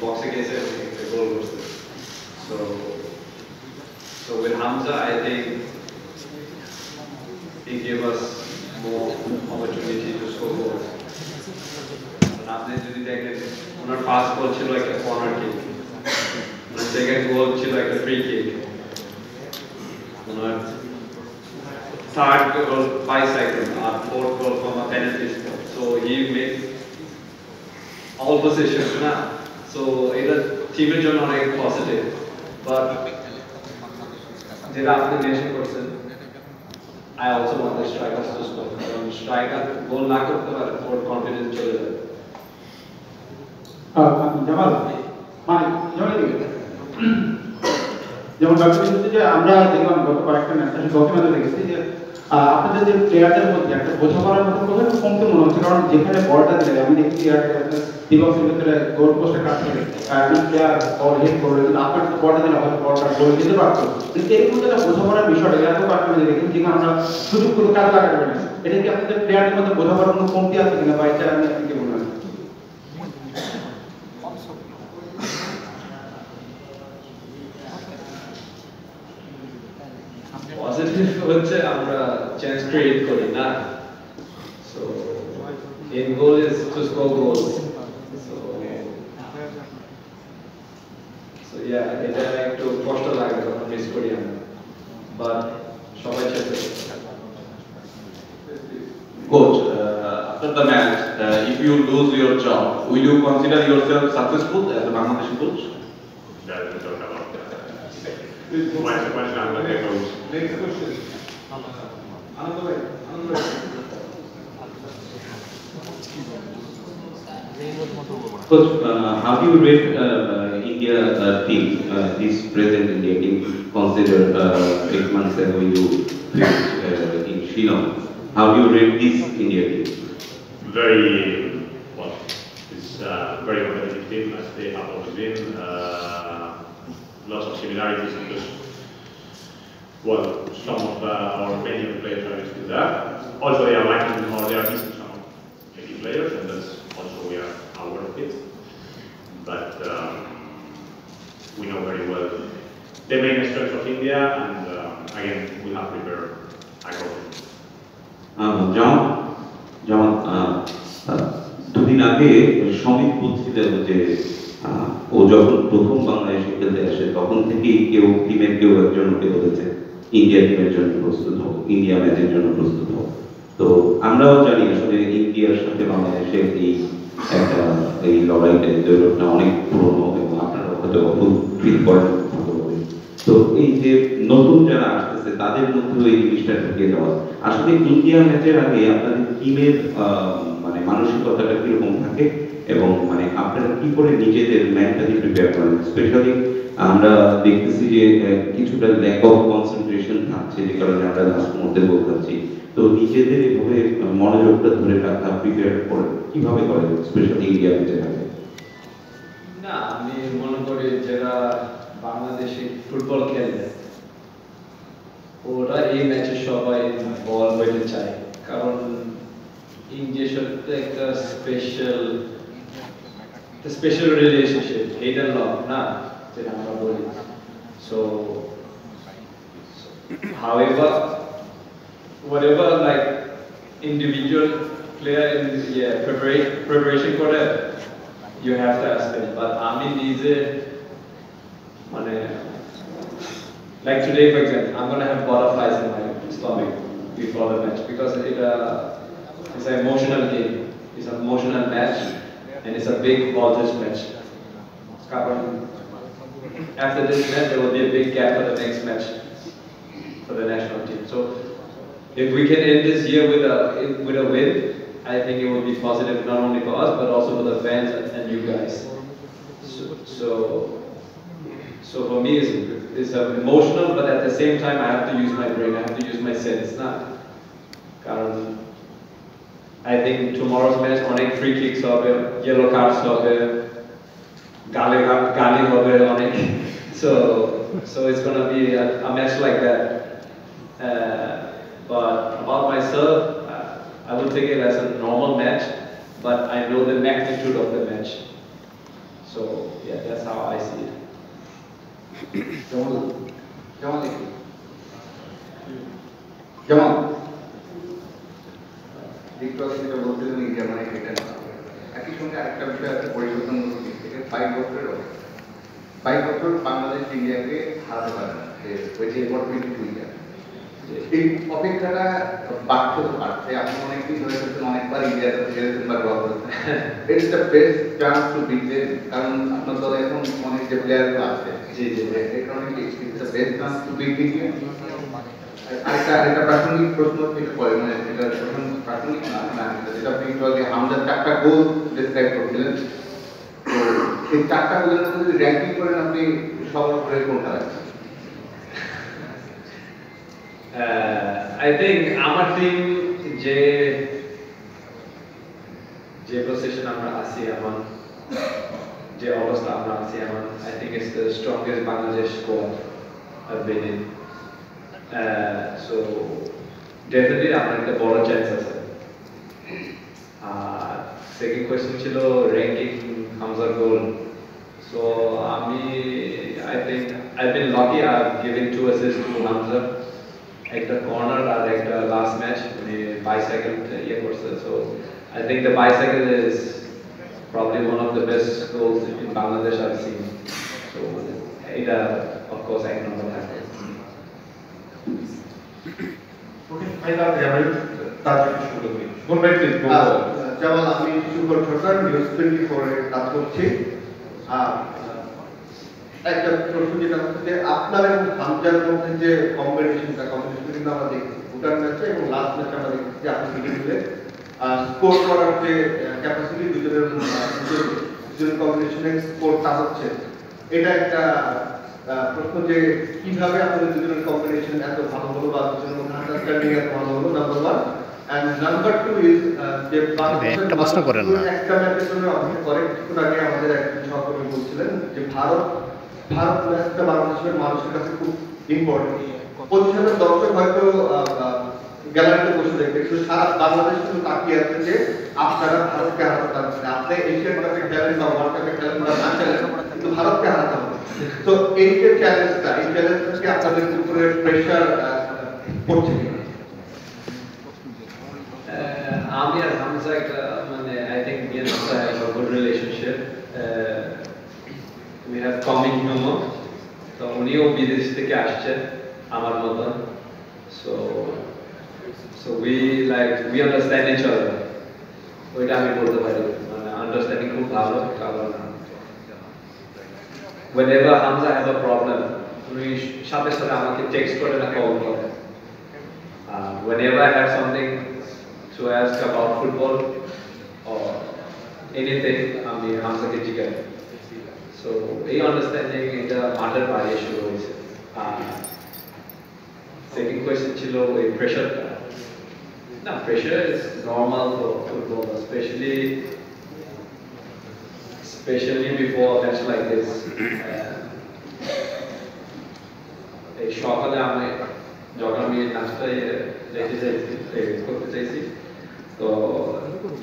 boxe গেছে একটা গোল করছে so with Hamza I think he gave us more opportunity to score goals আপনি যদি দেখেন ওনার ফার্স্ট গোল ছিল একটা কর্নার কিক ওনার সেকেন্ড গোল ছিল একটা free kick owner third goal bicycle and fourth goal from a penalty spot. So he made all positions now. So it's a team is not like positive. But যেটা আপনি mention করছেন I also want the strikers to score. কারণ striker গোল না করতে পারে ওর confidence চলে যাবে। জামাল যেমন ব্যাপারটা হচ্ছে যে আমরা দেখলাম গত কয়েকটা ম্যাচে ডকুমেন্টে দেখেছি যে আপনাদের যে প্লেয়ারদের মধ্যে একটা বোঝাপড়ার মতো কোথাও একটু কমতে মনে হচ্ছে কারণ যেখানে বলটা দিলে আমি দেখছি ডিবক্সের ভিতরে গোল পোস্টে কাজ করে একজন প্লেয়ার বল হিট করবে কিন্তু আপনার বলটা দিলে হয়তো বলটা গোল দিতে পারতো কিন্তু এরকম একটা বোঝাপড়ার বিষয়টা এত কারণে দেখেছি যেখানে আমরা সুযোগ করে কাজ লাগাতে পারি না এটা কি আপনাদের প্লেয়ারদের মধ্যে বোঝাপড়ার কোনো কমতি আছে কিনা বা এটা আমি আপনাকে বললাম Positive হচ্ছে আমরা chance create করি না so end goal is to score goals so yeah এটা একটু কষ্ট লাগে যখন মিস করি আমরা but সবাই চেষ্টা করি Coach, after the match, if you lose your job, will you consider yourself successful as a Bangladeshi coach? That we talk about that. One question I'm going to coach. Next question. Coach, how do you rate India team, this present India team, consider 8 months ago you played in Shillong? How do you rate this India team? Very well. It's a very competitive team as they have always been. Lots of similarities because, well, some of our many of the players are still there. Also, they are lacking or they are missing some key players, and that's also we are aware of it. But we know very well the main strength of India, and again, we have prepared accordingly. যেমন দুদিন আগে সমিত বলছিলেন যে ও যখন প্রথম বাংলাদেশে খেলতে আসে তখন থেকেই টিমের কেউ একজন ওকে বলেছে ইন্ডিয়া টিমের জন্য প্রস্তুত হোক ইন্ডিয়া ম্যাচের জন্য প্রস্তুত হোক তো আমরাও জানি আসলে ইন্ডিয়ার সাথে বাংলাদেশের এই লড়াইটা দৈরথটা অনেক পুরনো এবং আপনারা হয়তো ফিল করেন ভালোভাবে তো এই যে নতুন যারা আসতেছে তাদের মধ্যে এই জিনিসটা ঢুকিয়ে দেওয়া আসলে ইন্ডিয়া ম্যাচের আগে আপনাদের টিমের মানে মানসিকতাটা কিরকম থাকে এবং মানে আপনারা কি করে নিজেদের মেন্টালি প্রিপেয়ার করেন স্পেশালি আমরা দেখতেছি যে কিছুটা ল্যাক অফ কনসেন্ট্রেশন থাকছে যে কারণে আমরা লাস্ট মুহূর্তে গোল খাচ্ছি তো নিজেদের এভাবে মনোযোগটা ধরে রাখা প্রিপেয়ার করেন কিভাবে করেন স্পেশালি ইন্ডিয়া ম্যাচের আগে না আমি মনে করি যারা বাংলাদেশে ফুটবল খেলে ওরা এই ম্যাচে সবাই বল হইতে চায় কারণ ইন্ডিয়ার সাথে একটা special relationship hate and love না যেটা আমরা বলি so however whatever like individual player in preparation করে you have to ask them but আমি নিজে মানে like today for example I'm going to have butterflies in my stomach before the match because it's an emotional game it's an emotional match and it's a big voltage match after this match there will be a big gap for the next match for the national team so if we can end this year with a win I think it will be positive not only for us but also for the fans and you guys so for me it's emotional but at the same time I have to use my brain I have to use my sense not I think tomorrow's match অনেক free kicks হবে yellow cards হবে গালি হবে অনেক so it's going to be a match like that but about myself I will take it as a normal match but I know the magnitude of the match So yeah, that's how I see it. যেমন বিক্রয় যেটা বলছিলেন India মানে এটা না। একই সঙ্গে আরেকটা বিষয় আছে পরিবর্তনমূলক দিক থেকে 5 বছরের হবে 5 বছর বাংলাদেশ ইন্ডিয়াকে হারাতে পারে না যে ওই যে অপরচুনিটি ইন্ডিয়া এই অপেক্ষাটা বাড়ছে তো বাড়ছে আপনি অনেকদিন ধরে করছেন অনেকবার ইন্ডিয়াতে খেলেছেন বা ড্র করেছেন it's the best chance to beat them কারণ আপনার দলে এখন অনেক যে প্লেয়ারগুলো আছে জি জি এই কারণে it's the best chance to beat India আরেকটা প্রাসঙ্গিক প্রশ্ন যেটা করে মানে এটা প্রাসঙ্গিক না যেটা আপনি একটু আগে আমাদের 4টা গোল ডিসক্রাইব করছিলেন তো সেই 4টা গোলের মধ্যে যদি র্যাঙ্কিং করেন আপনি সবার উপরে কোনটা রাখছেন I think our team যে position আমরা আছি এখন যে অবস্থা আমরা আছি এখন I think it's the strongest Bangladesh squad I've been in. So definitely আমার একটা বড় চান্স আছে সেকেন্ড কোয়েশ্চেন ছিল র্যাঙ্কিং হামজার গোল so I think I've been lucky I've given 2 assists to Hamza একটা কর্নার আর একটা লাস্ট ম্যাচ মানে bicycle ইয়ে করছে so I think the bicycle is probably one of the best goals in Bangladesh I've seen so এটা of course এক নম্বর থাকে যেমন আমি সুপার সরকার নিউজ 24 এর কাজ করছি একটা প্রশ্ন যেটা হচ্ছে যে আপনার এবং হামজার মধ্যে যে কম্বিনেশনটা কিন্তু আমরা দেখছি ভুটান ম্যাচে এবং লাস্ট ম্যাচে আমরা দেখছি যে আপনি মিডিলে স্কোর করার যে ক্যাপাসিটি দুজনের কম্বিনেশনে স্কোরটা হচ্ছে এটা একটা প্রশ্ন যে কিভাবে আপনাদের দুজনের কম্বিনেশন এত ভালো হলো বা দুজনের আন্ডারস্ট্যান্ডিং এত ভালো হলো নাম্বার 1 and number 2 is যে একটা প্রশ্ন করেন না একটা ম্যাচের জন্য অপেক্ষা করে কিছুক্ষণ আগে আমাদের একজন সহকর্মী বলছিলেন যে ভারত ম্যাচটা বাংলাদেশের মানুষের কাছে খুব ইম্পর্টেন্ট পজিশনের দর্শক হয়তো গ্যালারিতে বসে দেখবে কিন্তু সারা বাংলাদেশ কিন্তু তাকিয়ে আছে যে আপনারা ভারতকে হারাতে পারবেন আপনি এশিয়ান কাপে খেলেন বা ওয়ার্ল্ড কাপে খেলেন বা না খেলেন কিন্তু ভারতকে হারাতে হবে তো এই যে চ্যালেঞ্জটা এই চ্যালেঞ্জটাকে আপনাদের উপরে প্রেসার পড়ছে কিনা আমি আর হামজা একটা মানে I think me and Hamza have a good relationship we have common humor তো উনিও বিদেশ থেকে আসছে আমার মতন so we understand each other ওইটা আমি বলতে পারি মানে আন্ডারস্ট্যান্ডিং খুব ভালো কারণ whenever Hamza have a problem উনি সাথে সাথে আমাকে টেক্সট করে না কল করে whenever I have something to ask about football or anything আমি হামজাকে জিজ্ঞাসা so এই আন্ডারস্ট্যান্ডিং এটা মাঠের বাইরে শুরু হয়েছে সেকেন্ড কোয়েশ্চেন ছিল ওই প্রেশারটা না pressure is normal for football especially before a match like this এই সকালে আমি যখন আমি নাস্তা করতে চাইছি তো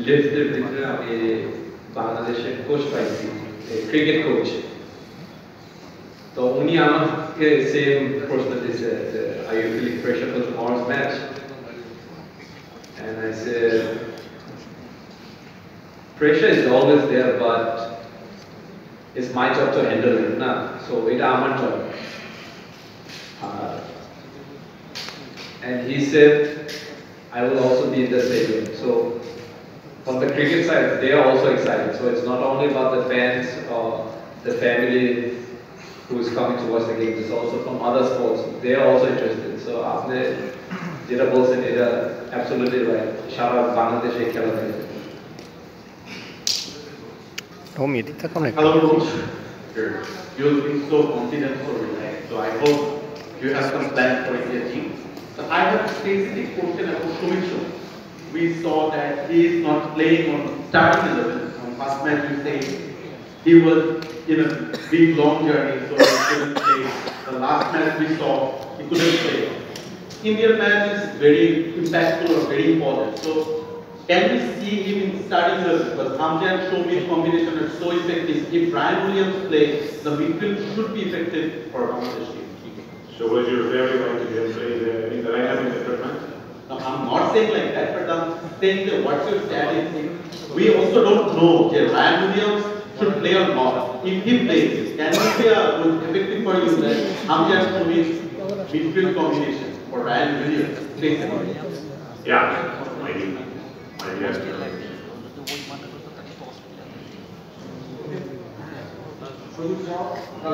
লিফটের ভিতরে আমি বাংলাদেশের কোচ পাইছি ক্রিকেট কোচ তো উনি আমাকে সেম প্রশ্ন দিয়েছে are you feeling pressure for tomorrow's match and I said pressure is always there but it's my job to handle it na so এটা আমার job and he said I will also be in the stadium so from the cricket side they are also excited so it's not only about the fans or the family who is coming to watch the games it's also from other sports they are also interested so আপনি যেটা বলছেন এটা absolutely right সারা বাংলাদেশে খেলা থাকে Tommy দিতে কোন Hello coach you've been so confident for relaxed so I hope you have some plan for India team so I have a specific question about Shumikshu we saw that he is not playing on starting 11 on first match we say he was in a big long journey so he couldn't play the last match we saw he couldn't play Indian match is very impactful or very important so can we see him in starting level? Because Hamza and Shomit combination are so effective. If Ryan Williams plays, the midfield should be effective for Bangladesh team. So was you really going to play in the lineup in the third match? No, I'm not saying like that, but I'm saying that what's your strategy? We also don't know if Ryan Williams should play or not. If he plays, can it be a good effective for you that Hamza and Shomit midfield combination for Ryan Williams? Yeah, maybe. Yes.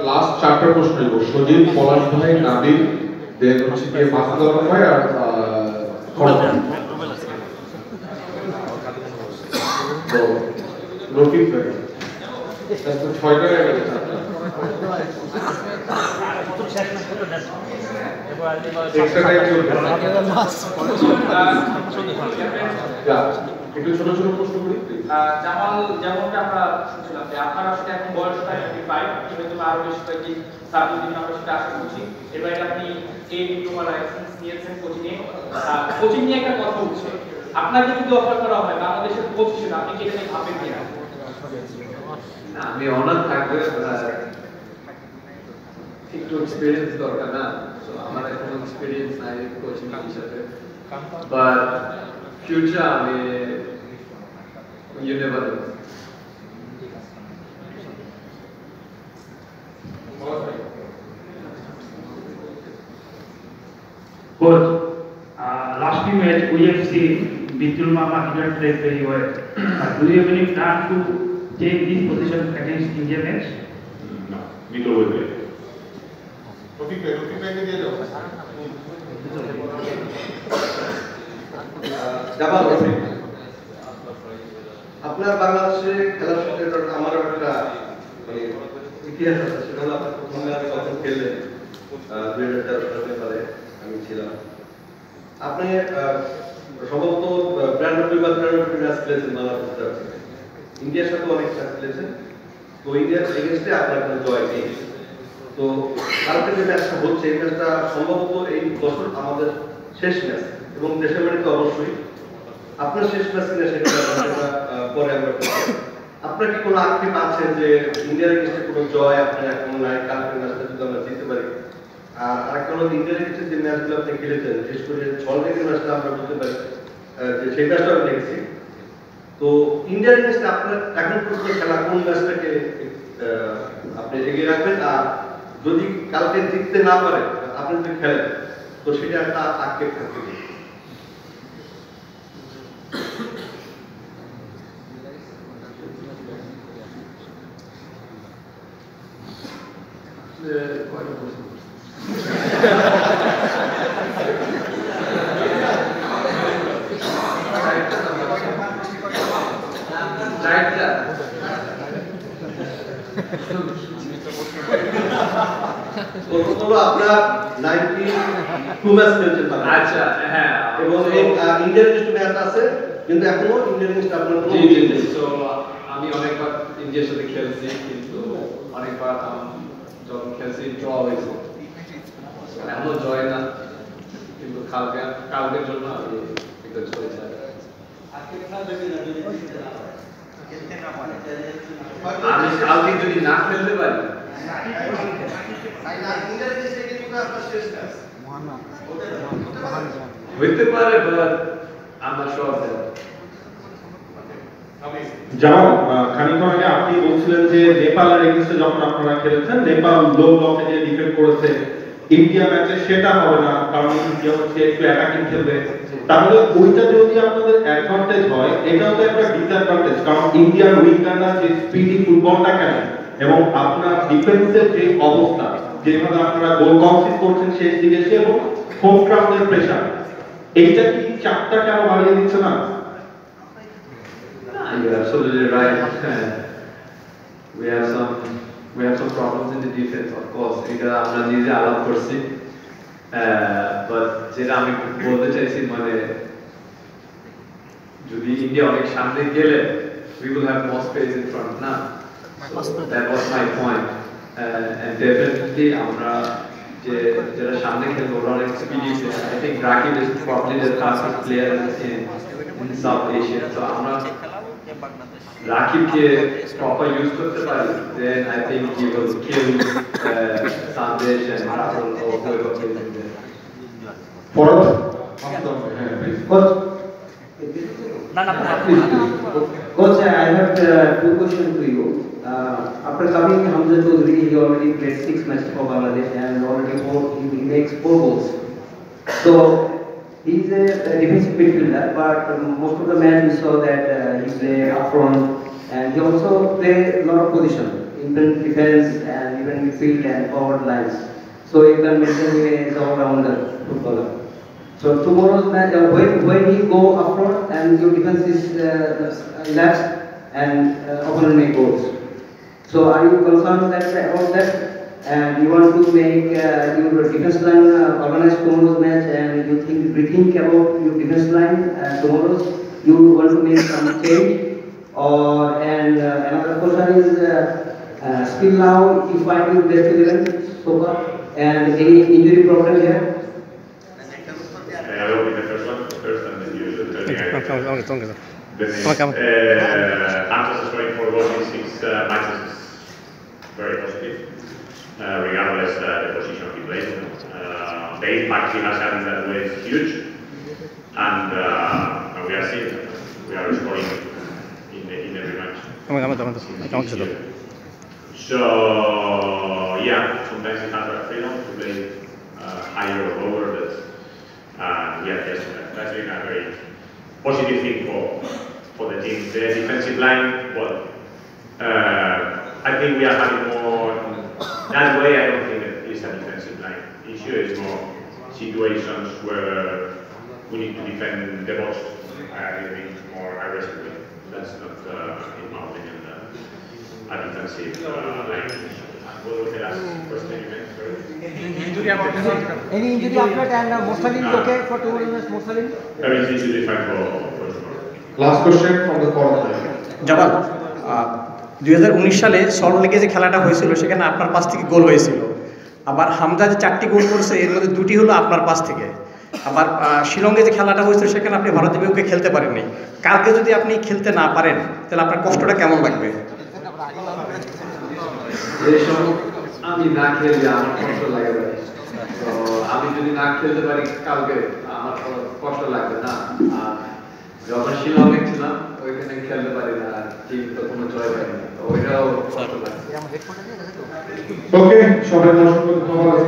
Last চারটা প্রশ্ন নেব। সজীব, পলাশ ভাই, নাবিল, দেন হচ্ছে গিয়ে মাসুদ আলম ভাই আর রফিক ভাই। ছয়টা হয়ে গেছে। এক্সট্রা টাইম চলবে। একটু ছোট ছোট প্রশ্ন করি। জামাল, যেমনটা আমরা শুনছিলাম যে আপনার আসলে এখন বয়স 35, আপনি হয়তো আরো বেশি কয়েকটি সাবজেক্ট আমরা সেটা আশা করছি। এর বাইরে আপনি এই ডিপ্লোমা লাইসেন্স নিয়েছেন কোচিং নিয়ে একটা কথা উঠছে। আপনাকে যদি অফার করা হয় বাংলাদেশের কোচ হিসেবে, আপনি কি এটা নিয়ে ভাবেন কিনা? আমি অনার থাকবে, একটু এক্সপিরিয়েন্স দরকার না, আমার এখন এক্সপিরিয়েন্স নাই কোচিং হিসাবে, বাট ফিউচার আমি you never know. Coach, last few match we have seen Bitul Mama didn't play very well. Do you have any plan to take this position against India match? No, Bitul will play. Rafiq ভাইকে দিয়ে যাও। জামাল, আপনার বাংলাদেশে খেলার সাথে আমারও একটা মানে ইতিহাস আছে। সেটা হলো আপনার প্রথম ম্যাচ যখন খেললেন 2013 সালে পারে আমি ছিলাম। আপনি সম্ভবত 92 বা 93 ম্যাচ খেলেছেন বাংলাদেশের সাথে, ইন্ডিয়ার সাথে অনেক ম্যাচ খেলেছেন। তো ইন্ডিয়ার এগেইনস্টে আপনার কোনো জয় নেই। তো ভারতের যে ম্যাচটা হচ্ছে এই ম্যাচটা সম্ভবত এই বছর আমাদের শেষ ম্যাচ, এবং দেশের বাড়িতে অবশ্যই আপনার শেষ ম্যাচ কিনা সেটা পরে আমরা আপনার কি কোনো আক্ষেপ আছে যে ইন্ডিয়ার এগেইনস্টে কোনো জয় আপনার এখন নাই, কালকে ম্যাচটা যদি আমরা জিততে পারি? আর আরেকটা হলো ইন্ডিয়ার এগেইনস্টে যে ম্যাচগুলো আপনি খেলেছেন, বিশেষ করে ছলরেগের ম্যাচটা আমরা বলতে পারি যে সেই ম্যাচটা আমি দেখেছি। তো ইন্ডিয়ার এগেইনস্টে আপনার এখন পর্যন্ত খেলা কোন ম্যাচটাকে আপনি এগিয়ে রাখবেন? আর যদি কালকে জিততে না পারে আপনি যদি খেলেন তো সেটা একটা আক্ষেপ থাকবে। আপনার 92 ম্যাচ খেলছেন। আচ্ছা, হ্যাঁ, এবং ইন্ডিয়ার কিছু ম্যাচ আছে কিন্তু এখনো ইন্ডিয়ার কিছু আপনার কোনো তো আমি অনেকবার ইন্ডিয়ার সাথে খেলছি, কিন্তু অনেকবার যখন খেলছি ড্র হয়েছে, এখনো জয় না, কিন্তু কালকের জন্য আমি একটু চলে যাই। আমি কালকে যদি না খেলতে পারি হইতে পারে, বাট আমার সব যেমন খানিকক্ষণ আগে আপনি বলছিলেন যে নেপালের এগেইনস্টে যখন আপনারা খেলেছেন, নেপাল লো ব্লকে যে ডিফেন্ড করেছে, ইন্ডিয়া ম্যাচে সেটা হবে না, কারণ ইন্ডিয়া হচ্ছে একটু অ্যাটাকিং খেলবে। তাহলে ওইটা যদি আপনাদের অ্যাডভান্টেজ হয়, এটাও তো একটা ডিসঅ্যাডভান্টেজ, কারণ ইন্ডিয়ার উইঙ্গাররা যে স্পিডি ফুটবলটা খেলে এবং আপনার ডিফেন্সের যে অবস্থা, যেভাবে আপনারা গোল কনসিড করছেন শেষ দিকে এসে এবং হোম গ্রাউন্ডের প্রেসার, এইটা কি চাপটা কেন বাড়িয়ে দিচ্ছে না? You're absolutely right. We have some problems in the defense, of course. এটা আমরা নিজে আলাপ করছি, বাট যেটা আমি বলতে চাইছি মানে যদি ইন্ডিয়া অনেক সামনে গেলে we will have more space in front now. So that was my point. And definitely আমরা যারা সামনে খেলবো ওরা অনেক speedy. I think Rakib is probably the fastest player in in South Asia. So আমরা রাকিবকে proper use করতে পারি, then I think he will kill Sandesh and Rahul or whoever plays in there. Forward. Yeah, please. Coach, I have two questions to you. After coming, Hamza Chaudhary, he already played 6 matches for Bangladesh and already he makes 4 goals. So he's a defensive midfielder, but most of the match we saw that he play up front, and he also play a lot of position, even defense and even midfield and forward lines. So you can mention him as all-rounder footballer. So tomorrow's match, when he go up front and your defense is relaxed and opponent make goals. So are you concerned about that? And you want to make your defense line organize tomorrow's match, and you rethink about your defense line tomorrow's? You want to make some change? And another question is still now you find your best 11 so far, and any injury problem here? I will be the first one first, and then you should tell me. Santos is scoring 4 goals in 6 matches is very positive, regardless the position he plays. The impact he has had in that way is huge, and we are seeing we are scoring in every match. So yeah, sometimes he has that freedom to play higher or lower, but yeah, yes, that's been a very positive thing for the team. The defensive line, well, I think we are having more that way. I don't think it's a defensive line issue. It's more situations where we need to defend the box. I think more aggressively. That's not, in my opinion, a defensive line. What was the last question you made? Any injury update, and Mosalim is okay for tomorrow match? Mosalim? Everything is fine for Last question from the forum. জবাব 2019 সালে সল্টলেকে যে খেলাটা হয়েছিল সেখানে আপনার পাশ থেকে গোল হয়েছিল, আবার হামজা যে 4টি গোল করেছে এর মধ্যে 2টি হলো আপনার পাশ থেকে। আবার শিলংয়ে যে খেলাটা হয়েছিল সেখানে আপনি ভারতের বিপক্ষে খেলতে পারেননি। কালকে যদি আপনি খেলতে না পারেন তাহলে আপনার কষ্টটা কেমন লাগবে? আমি না খেললে আমার কষ্ট লাগে ভাই, তো আমি যদি না খেলতে পারি কালকে আমার কষ্ট লাগবে না। আর যখন শিলংয়ে ছিলাম ওইখানে খেলতে পারি না, টিম তো কোনো জয় পাইনি, তো ওইটাও কষ্ট লাগে। ওকে, সবাই অসংখ্য ধন্যবাদ।